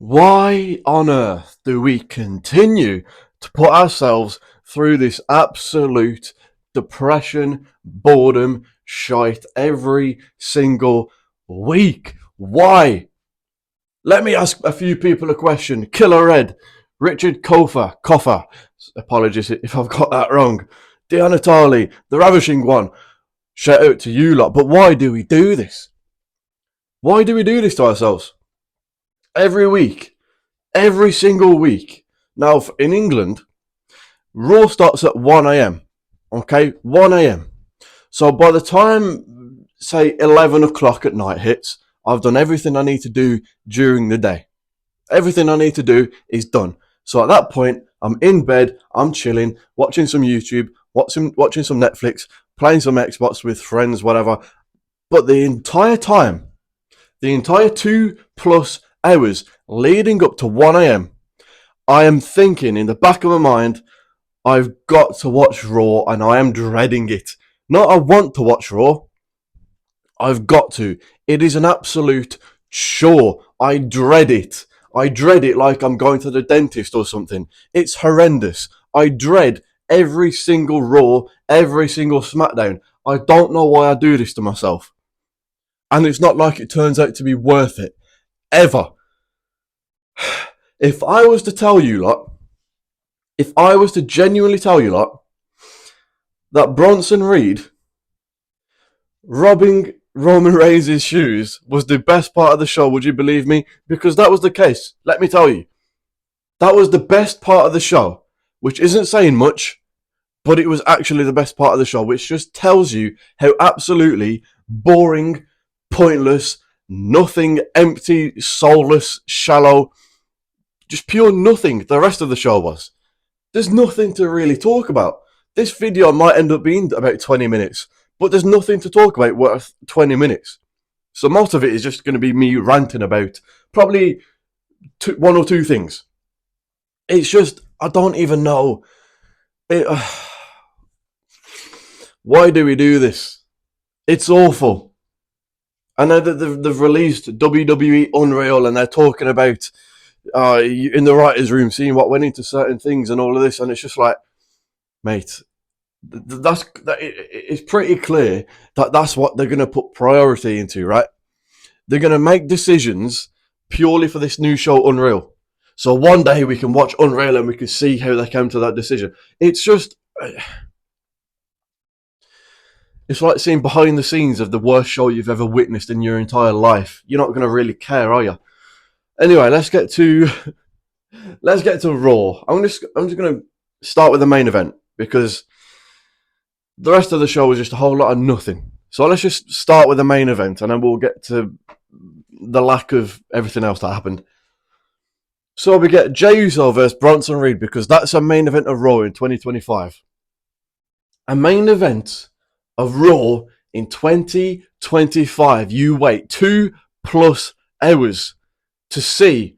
Why on earth do we continue to put ourselves through this absolute depression, boredom, shite every single week? Why? Let me ask a few people a question. Killer Red, Richard Coffer, apologies if I've got that wrong. Dianatali, the Ravishing One, shout out to you lot. But why do we do this? Why do we do this to ourselves? Every week. Every single week. Now, in England, Raw starts at 1 a.m. Okay? 1 a.m. So by the time, say, 11 o'clock at night hits, I've done everything I need to do during the day. Everything I need to do is done. So at that point, I'm in bed, I'm chilling, watching some YouTube, watching some Netflix, playing some Xbox with friends, whatever. But the entire time, the entire 2+ hours leading up to 1 a.m., I am thinking in the back of my mind, I've got to watch Raw and I am dreading it. Not I want to watch Raw, I've got to. It is an absolute chore. I dread it. I dread it like I'm going to the dentist or something. It's horrendous. I dread every single Raw, every single SmackDown. I don't know why I do this to myself. And it's not like it turns out to be worth it. Ever. If I was to tell you lot, if I was to genuinely tell you lot, that Bronson Reed robbing Roman Reigns' shoes was the best part of the show, would you believe me? Because that was the case. Let me tell you. That was the best part of the show, which isn't saying much, but it was actually the best part of the show, which just tells you how absolutely boring, pointless, nothing, empty, soulless, shallow, just pure nothing the rest of the show was. There's nothing to really talk about. This video might end up being about 20 minutes, but there's nothing to talk about worth 20 minutes. So most of it is just going to be me ranting about probably one or two things. It's just, I don't even know. Why do we do this? It's awful. I know that they've released WWE Unreal and they're talking about in the writer's room, seeing what went into certain things and all of this, and it's just like, mate, it's pretty clear that that's what they're going to put priority into, right? They're going to make decisions purely for this new show, Unreal. So one day we can watch Unreal and we can see how they came to that decision. It's just, it's like seeing behind the scenes of the worst show you've ever witnessed in your entire life. You're not going to really care, are you? Anyway, let's get to Raw. I'm just going to start with the main event because the rest of the show was just a whole lot of nothing. So let's just start with the main event and then we'll get to the lack of everything else that happened. So we get Jey Uso vs Bronson Reed because that's a main event of Raw in 2025. A main event of Raw in 2025. You wait 2+ hours to see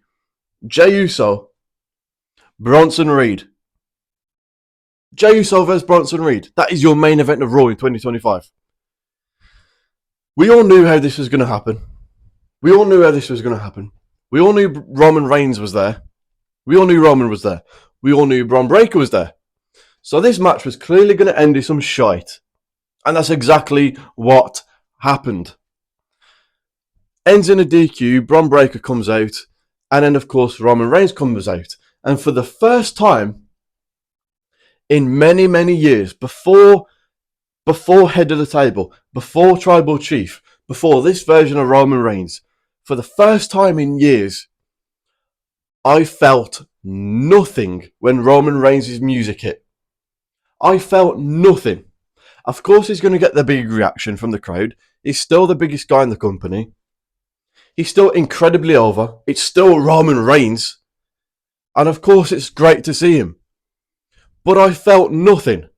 Jey Uso, Bronson Reed. Jey Uso vs Bronson Reed. That is your main event of Raw in 2025. We all knew how this was going to happen. We all knew Roman Reigns was there. We all knew Roman was there. We all knew Braun Breaker was there. So this match was clearly going to end in some shite. And that's exactly what happened. Ends in a DQ, Braun Breaker comes out, and then of course Roman Reigns comes out. And for the first time in many, many years, before Head of the Table, before Tribal Chief, before this version of Roman Reigns, for the first time in years, I felt nothing when Roman Reigns' music hit. I felt nothing. Of course he's going to get the big reaction from the crowd. He's still the biggest guy in the company. He's still incredibly over. It's still Roman Reigns. And of course it's great to see him. But I felt nothing.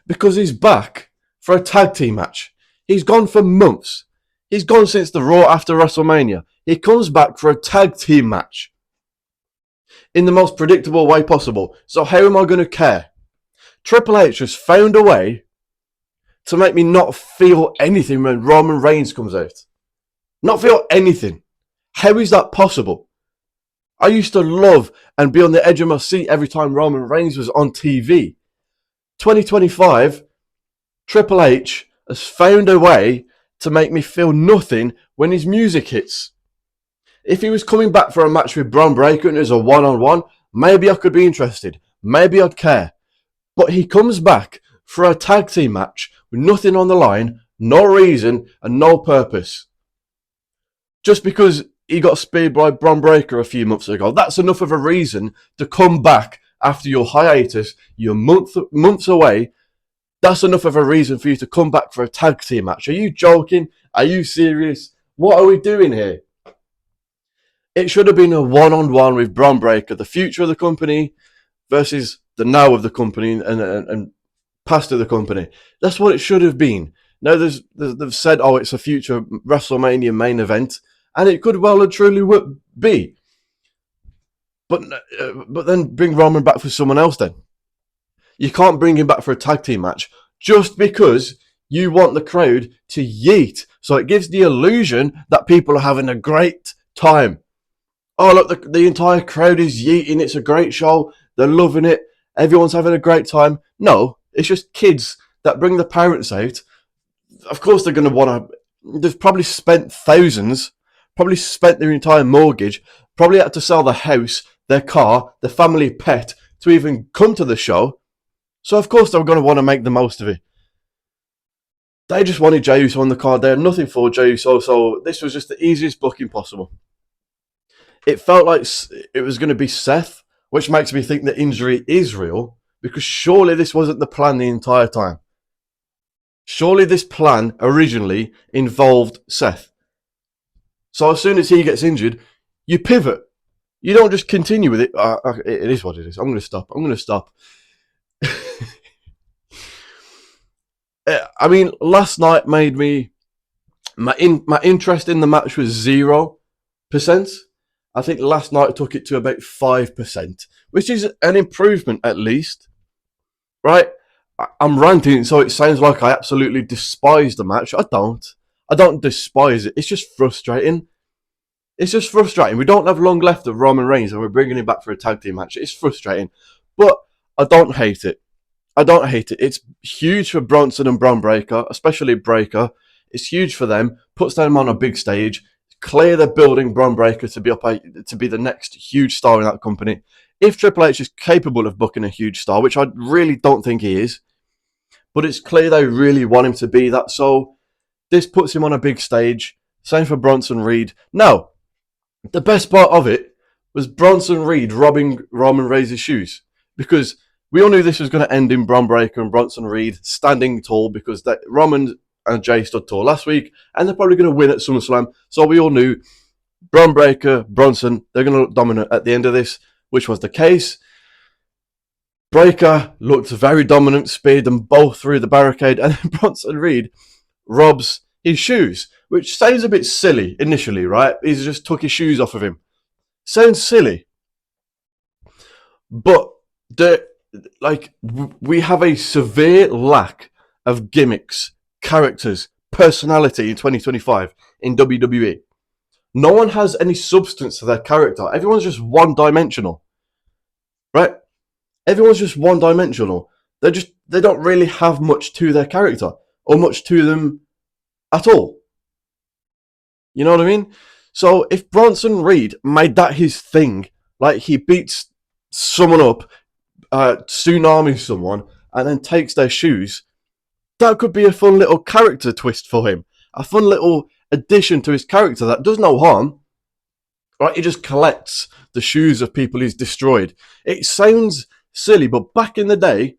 Because he's back for a tag team match. He's gone for months. He's gone since the Raw after WrestleMania. He comes back for a tag team match. In the most predictable way possible. So how am I going to care? Triple H has found a way to make me not feel anything when Roman Reigns comes out. Not feel anything. How is that possible? I used to love and be on the edge of my seat every time Roman Reigns was on TV. 2025, Triple H has found a way to make me feel nothing when his music hits. If he was coming back for a match with Bron Breakker and it was a one-on-one, maybe I could be interested. Maybe I'd care. But he comes back for a tag team match with nothing on the line, no reason, and no purpose. Just because he got speared by Bron Breakker a few months ago, that's enough of a reason to come back after your hiatus. You're months away. That's enough of a reason for you to come back for a tag team match. Are you joking? Are you serious? What are we doing here? It should have been a one-on-one with Bron Breakker, the future of the company versus the now of the company and past of the company. That's what it should have been. Now they've said, oh, it's a future WrestleMania main event, and it could well and truly be. But then bring Roman back for someone else then. You can't bring him back for a tag team match just because you want the crowd to yeet. So it gives the illusion that people are having a great time. Oh, look, the entire crowd is yeeting. It's a great show. They're loving it. Everyone's having a great time. No, it's just kids that bring the parents out. Of course they're going to want to... They've probably spent thousands, probably spent their entire mortgage, probably had to sell the house, their car, their family pet to even come to the show. So, of course, they were going to want to make the most of it. They just wanted Jey Uso on the card. They had nothing for Jey Uso, so this was just the easiest booking possible. It felt like it was going to be Seth, which makes me think the injury is real, because surely this wasn't the plan the entire time. Surely this plan originally involved Seth. So as soon as he gets injured, you pivot. You don't just continue with it. It is what it is. I'm going to stop. I mean, last night made me... My interest in the match was 0%. I think last night took it to about 5%, which is an improvement at least. Right? I'm ranting, so it sounds like I absolutely despise the match. I don't despise it. It's just frustrating. We don't have long left of Roman Reigns and we're bringing him back for a tag team match. It's frustrating. But I don't hate it. It's huge for Bronson and Bron Breakker, especially Breakker. It's huge for them. Puts them on a big stage. Clear they're building Bron Breakker to be the next huge star in that company. If Triple H is capable of booking a huge star, which I really don't think he is, but it's clear they really want him to be that. So this puts him on a big stage. Same for Bronson Reed. Now, the best part of it was Bronson Reed robbing Roman Reigns' shoes, because we all knew this was going to end in Bron Breakker and Bronson Reed standing tall, because Roman and Jey stood tall last week, and they're probably going to win at SummerSlam. So we all knew Bron Breakker, Bronson, they're going to look dominant at the end of this, which was the case. Breakker looked very dominant, speared them both through the barricade, and then Bronson Reed robs his shoes, which sounds a bit silly initially, right? He's just took his shoes off of him. Sounds silly. But we have a severe lack of gimmicks, characters, personality in 2025 in WWE. No one has any substance to their character. Everyone's just one-dimensional. Right? Everyone's just one-dimensional. They don't really have much to their character or much to them at all. You know what I mean? So if Bronson Reed made that his thing, like he beats someone up, tsunami someone, and then takes their shoes, that could be a fun little character twist for him. A fun little addition to his character that does no harm. Right? He just collects the shoes of people he's destroyed. It sounds silly, but back in the day,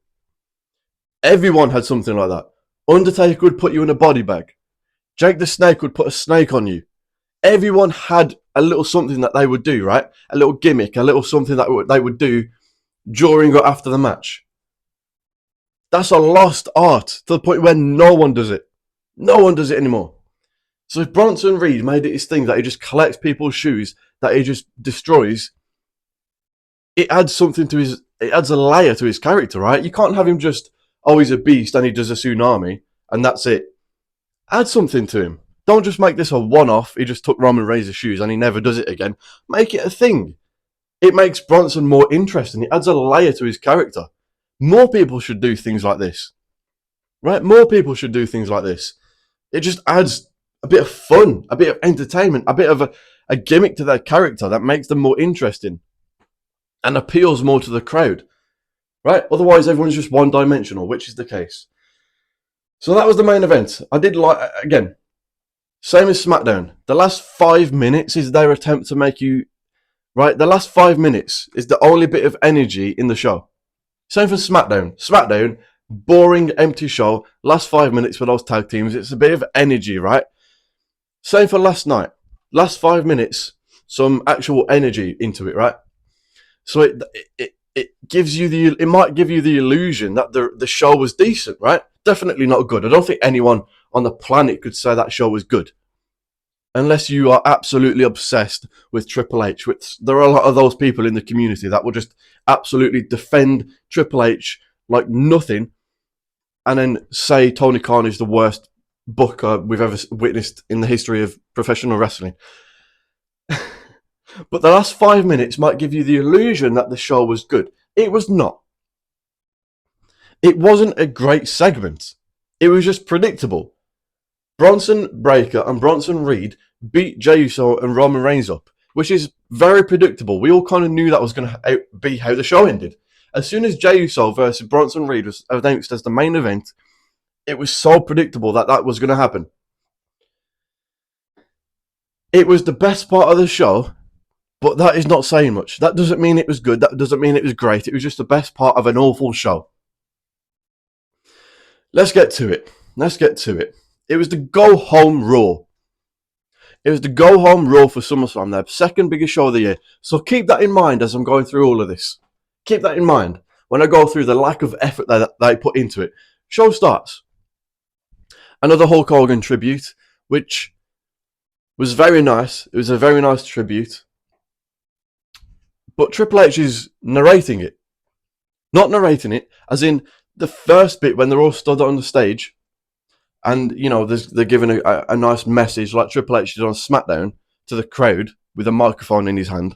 everyone had something like that. Undertaker would put you in a body bag. Jake the Snake would put a snake on you. Everyone had a little something that they would do, right? A little gimmick, a little something that they would do during or after the match. That's a lost art to the point where no one does it. No one does it anymore. So if Bronson Reed made it his thing that he just collects people's shoes, that he just destroys, it adds something to it adds a layer to his character, right? You can't have him just, oh, he's a beast and he does a tsunami and that's it. Add something to him. Don't just make this a one-off. He just took Roman Reigns' shoes and he never does it again. Make it a thing. It makes Bronson more interesting. It adds a layer to his character. More people should do things like this, right? More people should do things like this. It just adds a bit of fun, a bit of entertainment, a bit of a gimmick to their character that makes them more interesting and appeals more to the crowd, right? Otherwise, everyone's just one-dimensional, which is the case. So that was the main event. I did like, again, same as SmackDown. The last 5 minutes is their attempt to make you, right? The last 5 minutes is the only bit of energy in the show. Same for SmackDown. SmackDown, boring, empty show. Last 5 minutes for those tag teams. It's a bit of energy, right? Same for last night. Last 5 minutes, some actual energy into it, right? So it gives you it might give you the illusion that the show was decent, right? Definitely not good. I don't think anyone on the planet could say that show was good, unless you are absolutely obsessed with Triple H. Which there are a lot of those people in the community that will just absolutely defend Triple H like nothing, and then say Tony Khan is the worst booker we've ever witnessed in the history of professional wrestling. But the last 5 minutes might give you the illusion that the show was good. It was not. It wasn't a great segment. It was just predictable. Bronson Breakker and Bronson Reed beat Jey Uso and Roman Reigns up, which is very predictable. We all kind of knew that was going to be how the show ended. As soon as Jey Uso versus Bronson Reed was announced as the main event, it was so predictable that that was going to happen. It was the best part of the show, but that is not saying much. That doesn't mean it was good. That doesn't mean it was great. It was just the best part of an awful show. Let's get to it. It was the go-home Raw. It was the go-home Raw for SummerSlam, their second biggest show of the year. So keep that in mind as I'm going through all of this. Keep that in mind when I go through the lack of effort that they put into it. Show starts. Another Hulk Hogan tribute, which was very nice. It was a very nice tribute. But Triple H is narrating it. Not narrating it, as in the first bit when they're all stood on the stage and, you know, they're giving a nice message like Triple H did on SmackDown to the crowd with a microphone in his hand.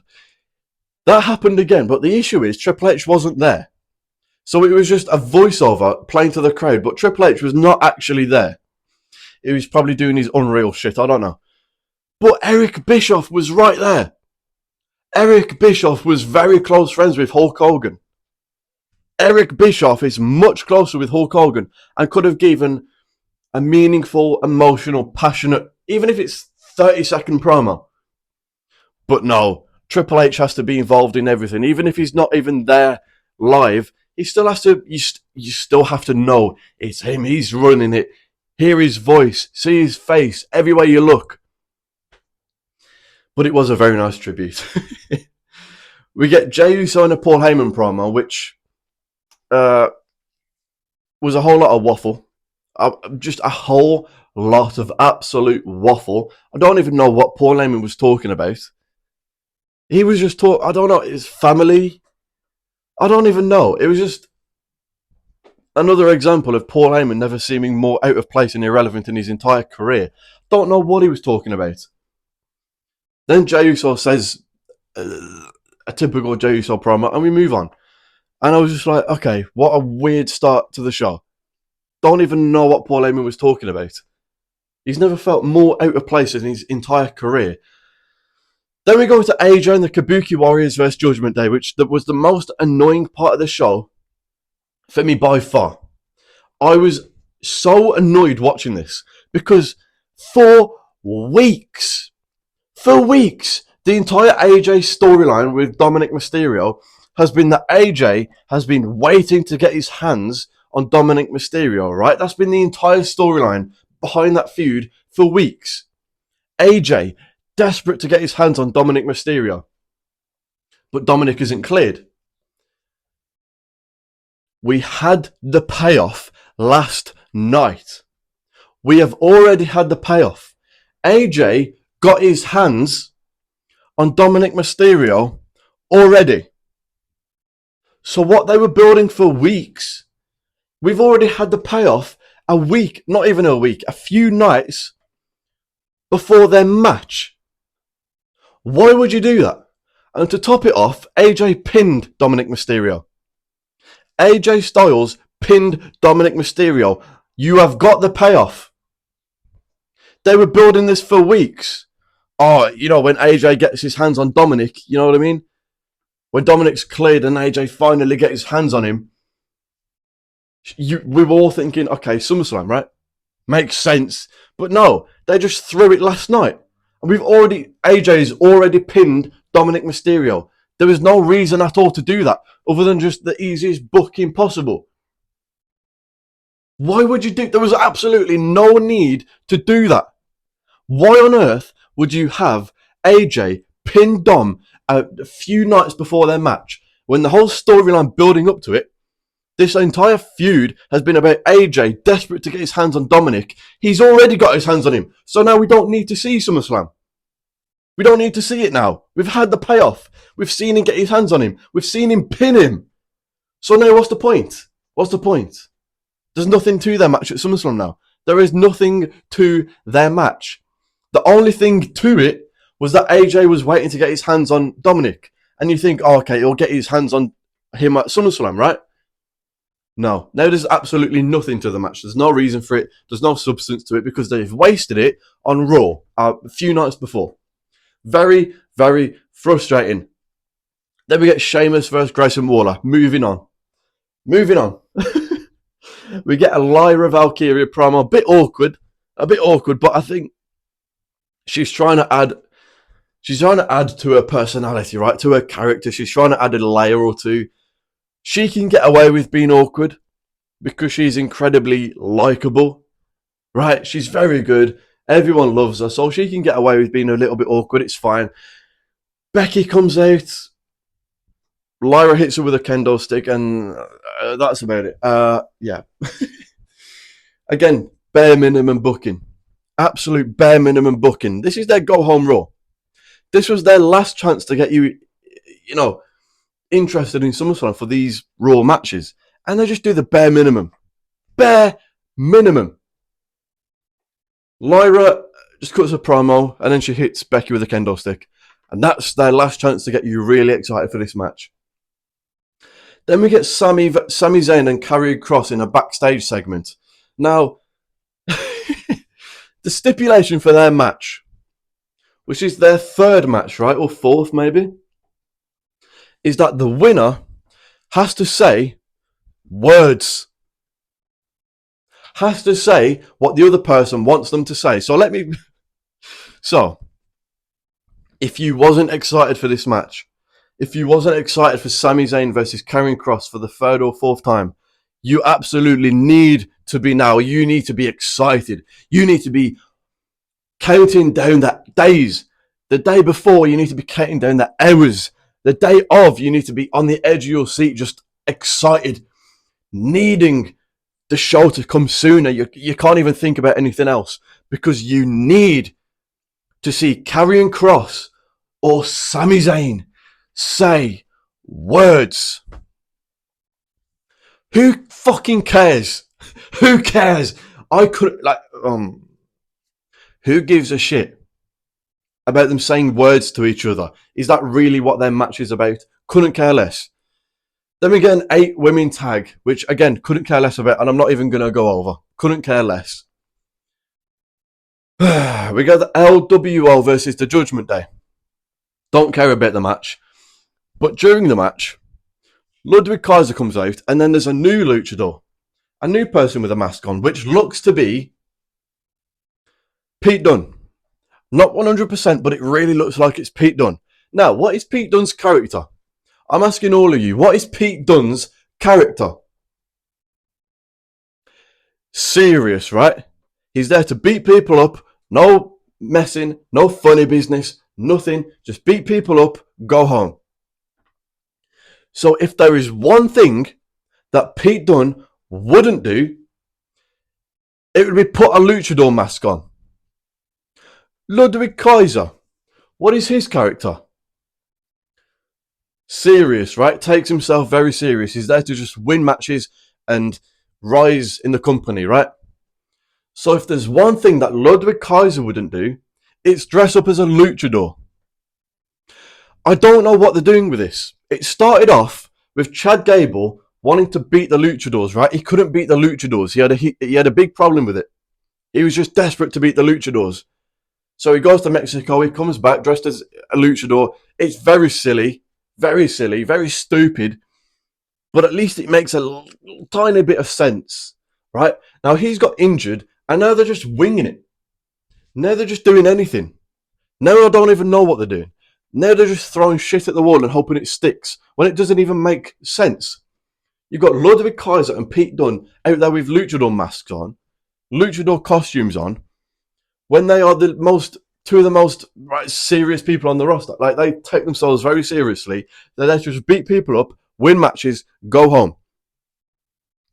That happened again, but the issue is Triple H wasn't there. So it was just a voiceover playing to the crowd, but Triple H was not actually there. He was probably doing his Unreal shit, I don't know. But Eric Bischoff was right there. Eric Bischoff was very close friends with Hulk Hogan. Eric Bischoff is much closer with Hulk Hogan and could have given a meaningful, emotional, passionate, even if it's 30-second promo. But no, Triple H has to be involved in everything. Even if he's not even there live, he still has to. You still have to know it's him. He's running it. Hear his voice, see his face everywhere you look. But it was a very nice tribute. We get Jey Uso and a Paul Heyman promo, which was a whole lot of waffle. Just a whole lot of absolute waffle. I don't even know what Paul Heyman was talking about. He was just talking, I don't know, his family. I don't even know. It was just another example of Paul Heyman never seeming more out of place and irrelevant in his entire career. Don't know what he was talking about. Then Jey Uso says a typical Jey Uso promo, and we move on. And I was just like, okay, what a weird start to the show. Don't even know what Paul Heyman was talking about. He's never felt more out of place in his entire career. Then we go to AJ and the Kabuki Warriors vs Judgment Day, which was the most annoying part of the show for me by far. I was so annoyed watching this because for weeks, the entire AJ storyline with Dominic Mysterio has been that AJ has been waiting to get his hands on Dominic Mysterio, right? That's been the entire storyline behind that feud for weeks. AJ, desperate to get his hands on Dominic Mysterio. But Dominic isn't cleared. We had the payoff last night. We have already had the payoff. AJ got his hands on Dominic Mysterio already. So what they were building for weeks, we've already had the payoff a week, not even a week, a few nights before their match. Why would you do that? And to top it off, AJ pinned Dominic Mysterio. AJ Styles pinned Dominic Mysterio. You have got the payoff. They were building this for weeks. Oh, you know, when AJ gets his hands on Dominic, you know what I mean? When Dominic's cleared and AJ finally gets his hands on him, we were all thinking, okay, SummerSlam, right? Makes sense. But no, they just threw it last night. And AJ's already pinned Dominic Mysterio. There was no reason at all to do that, other than just the easiest booking possible. Why would you do? There was absolutely no need to do that. Why on earth would you have AJ pin Dom a few nights before their match, when the whole storyline building up to it, this entire feud has been about AJ desperate to get his hands on Dominic. He's already got his hands on him. So now we don't need to see SummerSlam. We don't need to see it now. We've had the payoff. We've seen him get his hands on him. We've seen him pin him. So now what's the point? What's the point? There's nothing to their match at SummerSlam now. There is nothing to their match. The only thing to it was that AJ was waiting to get his hands on Dominic. And you think, oh, okay, he'll get his hands on him at SummerSlam, right? No. Now there's absolutely nothing to the match. There's no reason for it. There's no substance to it because they've wasted it on Raw a few nights before. Very, very frustrating. Then we get Sheamus versus Grayson Waller. Moving on. We get a Lyra Valkyria promo. A bit awkward, but I think she's trying to add to her personality, right? To her character. She's trying to add a layer or two. She can get away with being awkward because she's incredibly likable, right? She's very good. Everyone loves her, so she can get away with being a little bit awkward. It's fine. Becky comes out. Lyra hits her with a kendo stick, and that's about it. Yeah. Again, bare minimum booking. Absolute bare minimum booking. This is their go-home Raw. This was their last chance to get you interested in SummerSlam for these Raw matches. And they just do the bare minimum. Bare minimum. Lyra just cuts a promo, and then she hits Becky with a kendo stick. And that's their last chance to get you really excited for this match. Then we get Sami Zayn and Karrion Kross in a backstage segment. Now, the stipulation for their match, which is their third match, right? Or fourth, maybe, is that the winner has to say words. Has to say what the other person wants them to say. So, if you wasn't excited for this match, if you wasn't excited for Sami Zayn versus Karrion Kross for the third or fourth time, you absolutely need to be now. You need to be excited. You need to be counting down the days. The day before, you need to be counting down the hours. The day of, you need to be on the edge of your seat, just excited, needing the show to come sooner. You can't even think about anything else because you need to see Karrion Kross or Sami Zayn say words. Who fucking cares? Who cares? Who gives a shit about them saying words to each other? Is that really what their match is about? Couldn't care less. Then we get an 8-women tag, which again, couldn't care less about, and I'm not even going to go over. Couldn't care less. We got the LWO versus the Judgment Day. Don't care about the match. But during the match, Ludwig Kaiser comes out, and then there's a new luchador. A new person with a mask on, which looks to be Pete Dunne. Not 100%, but it really looks like it's Pete Dunne. Now, what is Pete Dunne's character? I'm asking all of you, what is Pete Dunne's character? Serious, right? He's there to beat people up. No messing, no funny business, nothing. Just beat people up, go home. So if there is one thing that Pete Dunne wouldn't do, it would be put a luchador mask on. Ludwig Kaiser, what is his character? Serious, right? Takes himself very serious. He's there to just win matches and rise in the company, right? So if there's one thing that Ludwig Kaiser wouldn't do, it's dress up as a luchador. I don't know what they're doing with this. It started off with Chad Gable wanting to beat the luchadors, right? He couldn't beat the luchadors. He had a big problem with it. He was just desperate to beat the luchadors. So he goes to Mexico. He comes back dressed as a luchador. It's very silly, very stupid. But at least it makes a tiny bit of sense, right? Now he's got injured, and now they're just winging it. Now they're just doing anything. Now I don't even know what they're doing. Now they're just throwing shit at the wall and hoping it sticks when it doesn't even make sense. You've got Ludwig Kaiser and Pete Dunne out there with luchador masks on, luchador costumes on, when they are two of the most serious people on the roster. Like, they take themselves very seriously. They're there to just beat people up, win matches, go home.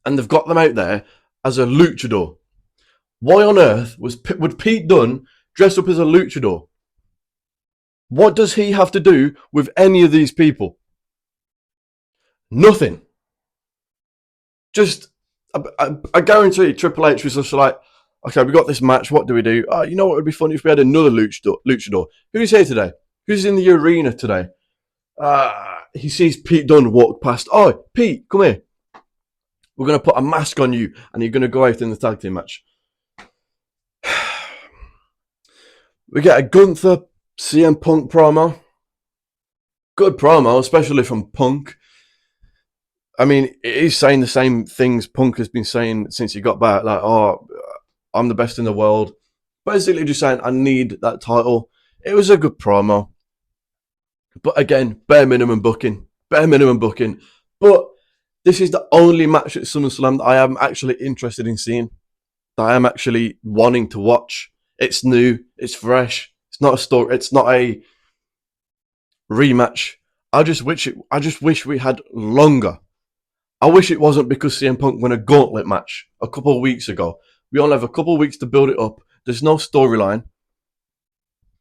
And they've got them out there as a luchador. Why on earth would Pete Dunne dress up as a luchador? What does he have to do with any of these people? Nothing. Just, I guarantee Triple H was just like, okay, we got this match. What do we do? Oh, you know what would be funny if we had another luchador. Who's here today? Who's in the arena today? He sees Pete Dunne walk past. Oh, Pete, come here. We're going to put a mask on you, and you're going to go out in the tag team match. We get a Gunther CM Punk promo. Good promo, especially from Punk. I mean, it is saying the same things Punk has been saying since he got back. Like, oh, I'm the best in the world. Basically just saying, I need that title. It was a good promo. But again, bare minimum booking. Bare minimum booking. But this is the only match at SummerSlam that I am actually interested in seeing. That I am actually wanting to watch. It's new. It's fresh. It's not a story. It's not a rematch. I just wish we had longer. I wish it wasn't because CM Punk won a gauntlet match a couple of weeks ago. We only have a couple of weeks to build it up. There's no storyline.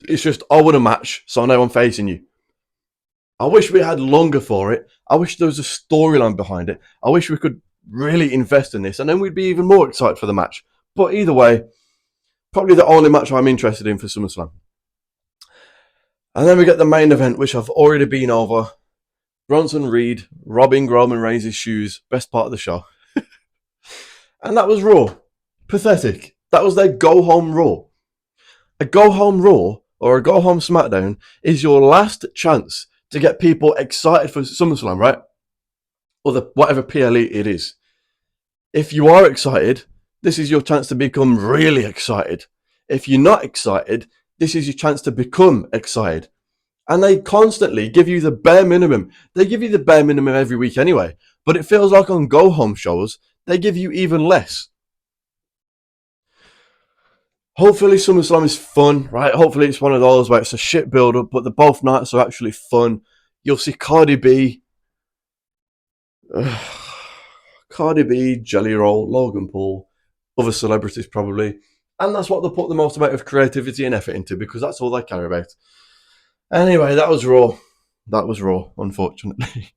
It's just, I won a match, so now I'm facing you. I wish we had longer for it. I wish there was a storyline behind it. I wish we could really invest in this, and then we'd be even more excited for the match. But either way, probably the only match I'm interested in for SummerSlam. And then we get the main event, which I've already been over. Bronson Reed robbing Roman Reigns' shoes. Best part of the show. And that was Raw. Pathetic. That was their go-home Raw. A go-home Raw or a go-home SmackDown is your last chance to get people excited for SummerSlam, right? Or whatever PLE it is. If you are excited, this is your chance to become really excited. If you're not excited, this is your chance to become excited. And they constantly give you the bare minimum. They give you the bare minimum every week anyway. But it feels like on go-home shows, they give you even less. Hopefully SummerSlam is fun, right? Hopefully it's one of those where it's a shit build-up, but both nights are actually fun. You'll see Cardi B, Jelly Roll, Logan Paul, other celebrities probably. And that's what they put the most amount of creativity and effort into, because that's all they care about. Anyway, that was Raw. That was Raw, unfortunately.